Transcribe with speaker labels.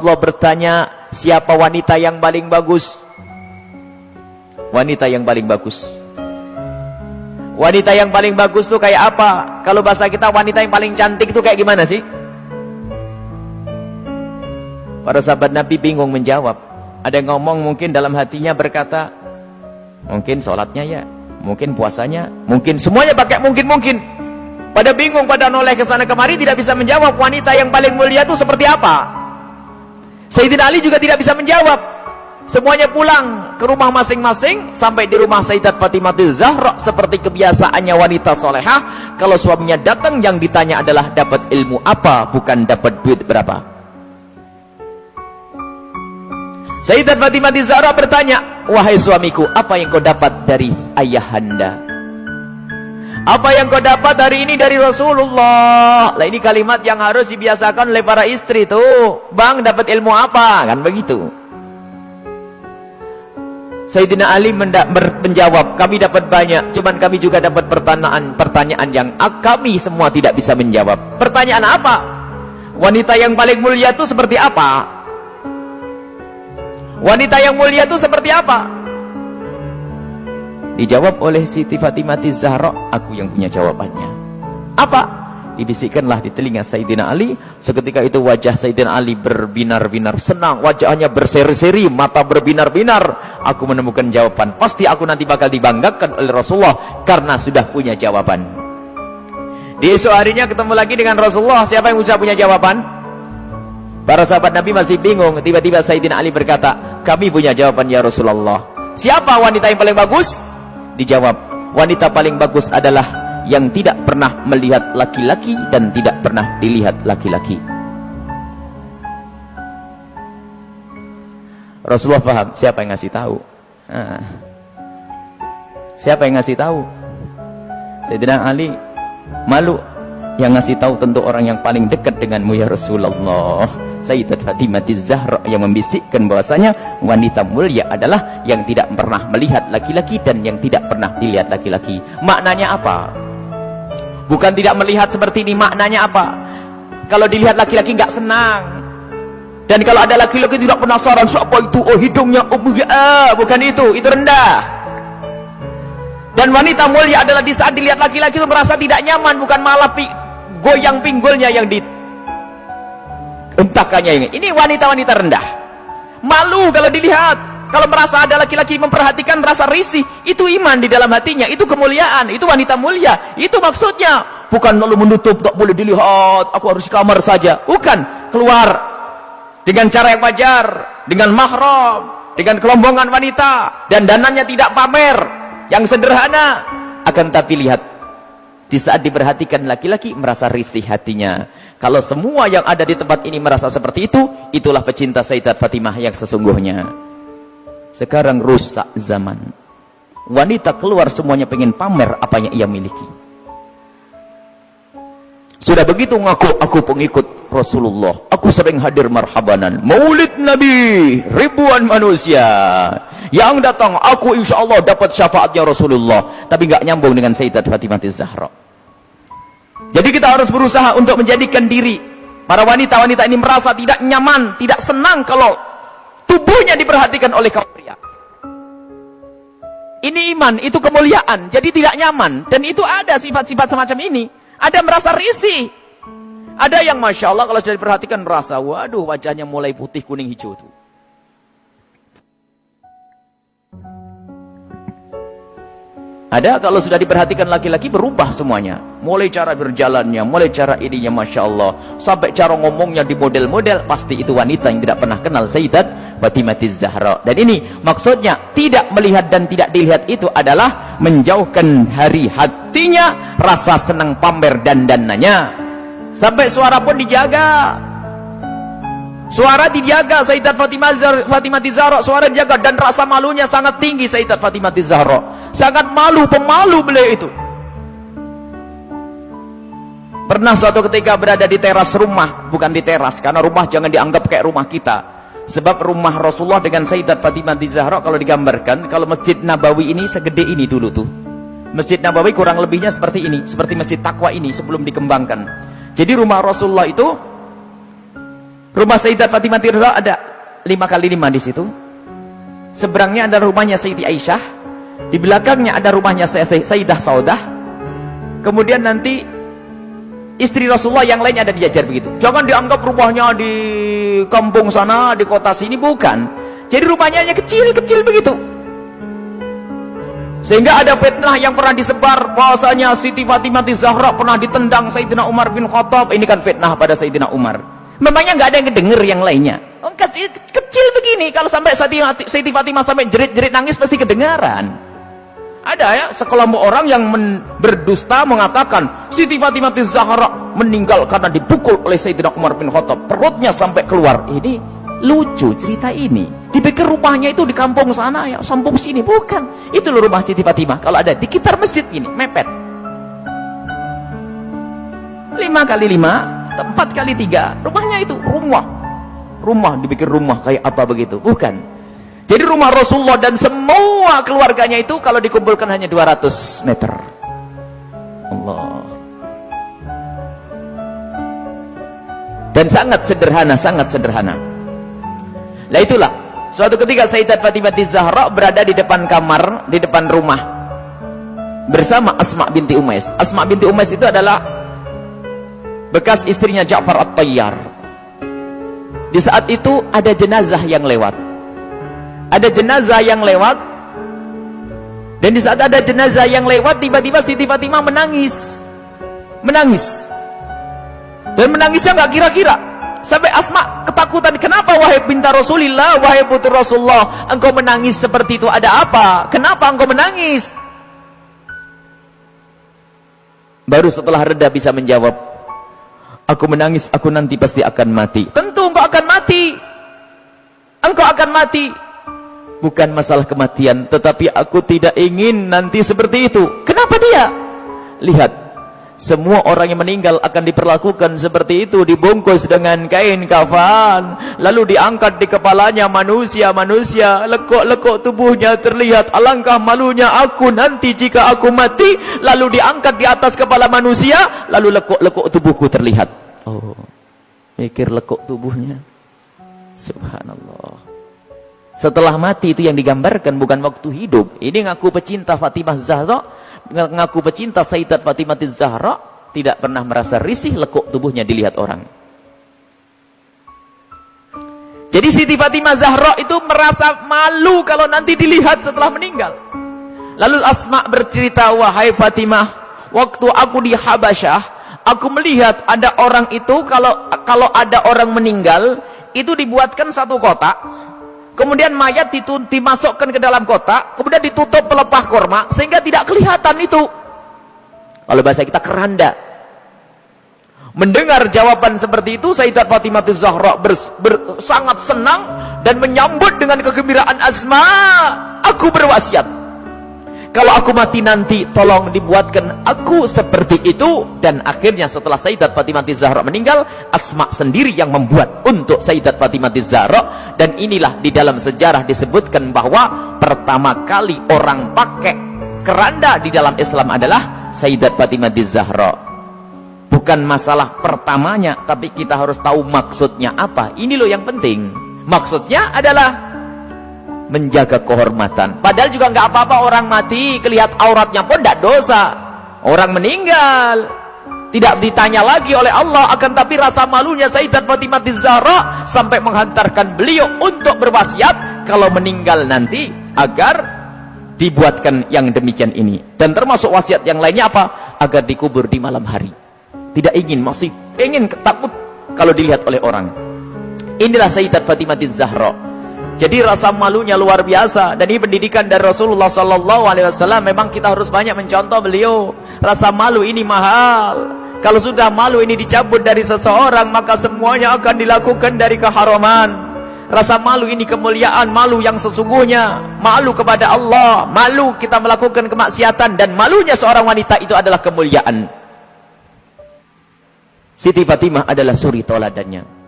Speaker 1: Rasulullah bertanya, siapa wanita yang paling bagus? Wanita yang paling bagus. Wanita yang paling bagus tuh kayak apa? Kalau bahasa kita, wanita yang paling cantik itu kayak gimana sih? Para sahabat Nabi bingung menjawab. Ada yang ngomong mungkin dalam hatinya berkata, mungkin sholatnya ya, mungkin puasanya, mungkin semuanya pakai mungkin. Pada bingung, pada noleh ke sana kemari, tidak bisa menjawab wanita yang paling mulia itu seperti apa. Sayyidina Ali juga tidak bisa menjawab. Semuanya pulang ke rumah masing-masing. Sampai di rumah Sayyidat Fatimah Zahra, seperti kebiasaannya wanita solehah, kalau suaminya datang yang ditanya adalah dapat ilmu apa, bukan dapat duit berapa. Sayyidat Fatimah Zahra bertanya, wahai suamiku, apa yang kau dapat dari ayahanda? Apa yang kau dapat hari ini dari Rasulullah? Lah, ini kalimat yang harus dibiasakan oleh para istri tuh. Bang, dapat ilmu apa? Kan begitu. Sayyidina Ali menjawab, kami dapat banyak, cuman kami juga dapat pertanyaan yang kami semua tidak bisa menjawab. Pertanyaan apa? Wanita yang paling mulia itu seperti apa? Wanita yang mulia itu seperti apa? Dijawab oleh Siti Fatimah Zahra, aku yang punya jawabannya. Apa? Dibisikkanlah di telinga Sayyidina Ali. Seketika itu wajah Sayyidina Ali berbinar-binar senang, wajahnya berseri-seri, mata berbinar-binar. Aku menemukan jawaban. Pasti aku nanti bakal dibanggakan oleh Rasulullah karena sudah punya jawaban. Di esok harinya ketemu lagi dengan Rasulullah. Siapa yang sudah punya jawaban? Para sahabat Nabi masih bingung. Tiba-tiba Sayyidina Ali berkata, kami punya jawaban ya Rasulullah. Siapa wanita yang paling bagus? Dijawab, wanita paling bagus adalah yang tidak pernah melihat laki-laki dan tidak pernah dilihat laki-laki. Rasulullah paham siapa yang ngasih tahu. Siapa yang ngasih tahu? Sayyidina Ali malu. Yang ngasih tahu tentu orang yang paling dekat denganmu ya Rasulullah. Sayyidat Fatimah Zahra yang membisikkan bahwasanya wanita mulia adalah yang tidak pernah melihat laki-laki dan yang tidak pernah dilihat laki-laki. Maknanya apa? Bukan tidak melihat seperti ini, maknanya apa? Kalau dilihat laki-laki nggak senang. Dan kalau ada laki-laki tidak penasaran, siapa itu? Oh, hidungnya, oh, bukan itu rendah. Dan wanita mulia adalah di saat dilihat laki-laki itu merasa tidak nyaman, bukan malah goyang pinggulnya yang dientakannya. Ini wanita-wanita rendah. Malu kalau dilihat. Kalau merasa ada laki-laki memperhatikan, rasa risih, itu iman di dalam hatinya, itu kemuliaan, itu wanita mulia, itu maksudnya. Bukan lalu menutup, tak boleh dilihat, aku harus di kamar saja. Bukan, keluar dengan cara yang wajar, dengan mahram, dengan kelombongan wanita, dan danannya tidak pamer, yang sederhana. Akan tapi lihat, di saat diperhatikan laki-laki merasa risih hatinya. Kalau semua yang ada di tempat ini merasa seperti itu, itulah pecinta Sayyidat Fatimah yang sesungguhnya. Sekarang rusak zaman. Wanita keluar semuanya pengen pamer apa yang ia miliki. Sudah begitu ngaku, aku pengikut Rasulullah. Aku sering hadir marhabanan. Maulid Nabi, ribuan manusia yang datang, aku insya Allah dapat syafaatnya Rasulullah. Tapi nggak nyambung dengan Sayyidat Fatimah Zahra. Jadi kita harus berusaha untuk menjadikan diri para wanita-wanita ini merasa tidak nyaman, tidak senang kalau tubuhnya diperhatikan oleh kaum pria. Ini iman, itu kemuliaan. Jadi tidak nyaman. Dan itu ada sifat-sifat semacam ini. Ada merasa risih. Ada yang Masya Allah kalau sudah diperhatikan merasa, waduh wajahnya mulai putih, kuning, hijau tuh. Ada kalau sudah diperhatikan laki-laki berubah semuanya. Mulai cara berjalannya, mulai cara ininya Masya Allah. Sampai cara ngomongnya di model-model. Pasti itu wanita yang tidak pernah kenal Sayyidat Fatimah Zahra. Dan ini maksudnya tidak melihat dan tidak dilihat itu adalah menjauhkan hari hatinya, rasa senang pamer dan dananya. Sampai suara pun dijaga. Suara dijaga Sayyidat Fatimah Zahra, suara dijaga, dan rasa malunya sangat tinggi Sayyidat Fatimah Zahra. Sangat malu, pemalu beliau itu. Pernah suatu ketika berada di teras rumah, bukan di teras, karena rumah jangan dianggap kayak rumah kita. Sebab rumah Rasulullah dengan Sayyidat Fatimah Zahra kalau digambarkan, kalau Masjid Nabawi ini segede ini dulu tuh. Masjid Nabawi kurang lebihnya seperti ini, seperti Masjid Taqwa ini sebelum dikembangkan. Jadi rumah Rasulullah itu Rumah Sayyidat Fatimah Zahra ada 5x5 di situ. Seberangnya ada rumahnya Sayyidi Aisyah, di belakangnya ada rumahnya Sayyidah Saudah. Kemudian nanti istri Rasulullah yang lainnya ada dijajar begitu. Jangan dianggap rumahnya di kampung sana, di kota sini, bukan. Jadi rumahnya hanya kecil-kecil begitu. Sehingga ada fitnah yang pernah disebar bahwasanya Siti Fatimah Zahra pernah ditendang Sayyidina Umar bin Khattab. Ini kan fitnah pada Sayyidina Umar. Memangnya nggak ada yang denger yang lainnya. Oh, kecil begini, kalau sampai Siti Fatimah sampai jerit-jerit nangis pasti kedengaran. Ada ya sekelompok orang yang berdusta mengatakan Siti Fatimah Zahra meninggal karena dipukul oleh Sayyidina Umar bin Khattab, perutnya sampai keluar. Ini lucu cerita ini. Dipikir rumahnya itu di kampung sana ya, kampung sini, bukan. Itu loh rumah Siti Fatimah. Kalau ada di sekitar masjid ini, mepet. 5x5, 4x3, rumahnya itu rumah dipikir rumah kayak apa begitu, bukan. Jadi rumah Rasulullah dan semua keluarganya itu kalau dikumpulkan hanya 200 meter. Allah. Dan sangat sederhana. Nah itulah, suatu ketika Sayyidat Fatimah Zahra berada di depan kamar, di depan rumah bersama Asma binti Umais. Asma binti Umais itu adalah bekas istrinya Ja'far At-Tayyar. Di saat itu ada jenazah yang lewat. Dan di saat ada jenazah yang lewat, tiba-tiba Siti Fatimah menangis. Dan menangisnya nggak kira-kira. Sampai Asma ketakutan. Kenapa wahai binti Rasulillah, wahai putri Rasulullah, engkau menangis seperti itu? Ada apa? Kenapa engkau menangis? Baru setelah reda bisa menjawab, aku menangis, aku nanti pasti akan mati. Tentu engkau akan mati. Engkau akan mati. Bukan masalah kematian, tetapi aku tidak ingin nanti seperti itu. Kenapa dia? Lihat, semua orang yang meninggal akan diperlakukan seperti itu, dibungkus dengan kain kafan, lalu diangkat di kepalanya manusia, lekuk-lekuk tubuhnya terlihat. Alangkah malunya aku nanti jika aku mati, lalu diangkat di atas kepala manusia, lalu lekuk-lekuk tubuhku terlihat. Oh, mikir lekuk tubuhnya. Subhanallah. Setelah mati itu yang digambarkan, bukan waktu hidup. Ini ngaku pecinta Fatimah Zahra, ngaku pecinta Sayyidat Fatimah Zahra, tidak pernah merasa risih lekuk tubuhnya dilihat orang. Jadi Siti Fatimah Zahra itu merasa malu kalau nanti dilihat setelah meninggal. Lalu Asma bercerita, wahai Fatimah, waktu aku di Habasyah, aku melihat ada orang itu, kalau ada orang meninggal, itu dibuatkan satu kotak. Kemudian mayat dimasukkan ke dalam kotak, kemudian ditutup pelepah korma sehingga tidak kelihatan itu. Kalau bahasa kita keranda. Mendengar jawaban seperti itu, Sayyidat Fatimah Zahra sangat senang dan menyambut dengan kegembiraan. Asma, aku berwasiat, kalau aku mati nanti tolong dibuatkan aku seperti itu. Dan akhirnya setelah Sayyidat Fatimah Zahra meninggal, Asma sendiri yang membuat untuk Sayyidat Fatimah Zahra. Dan inilah di dalam sejarah disebutkan bahwa pertama kali orang pakai keranda di dalam Islam adalah Sayyidat Fatimah Zahra. Bukan masalah pertamanya, tapi kita harus tahu maksudnya apa. Ini loh yang penting. Maksudnya adalah menjaga kehormatan. Padahal juga nggak apa-apa orang mati, kelihat auratnya pun tidak dosa. Orang meninggal tidak ditanya lagi oleh Allah, akan tapi rasa malunya Sayyidat Fatimah Zahra sampai menghantarkan beliau untuk berwasiat kalau meninggal nanti agar dibuatkan yang demikian ini. Dan termasuk wasiat yang lainnya apa? Agar dikubur di malam hari. Tidak ingin, masih ingin, takut kalau dilihat oleh orang. Inilah Sayyidat Fatimah Zahra. Jadi rasa malunya luar biasa. Dan ini pendidikan dari Rasulullah SAW. Memang kita harus banyak mencontoh beliau. Rasa malu ini mahal. Kalau sudah malu ini dicabut dari seseorang, maka semuanya akan dilakukan dari keharaman. Rasa malu ini kemuliaan, malu yang sesungguhnya. Malu kepada Allah, malu kita melakukan kemaksiatan. Dan malunya seorang wanita itu adalah kemuliaan. Siti Fatimah adalah suri toladannya.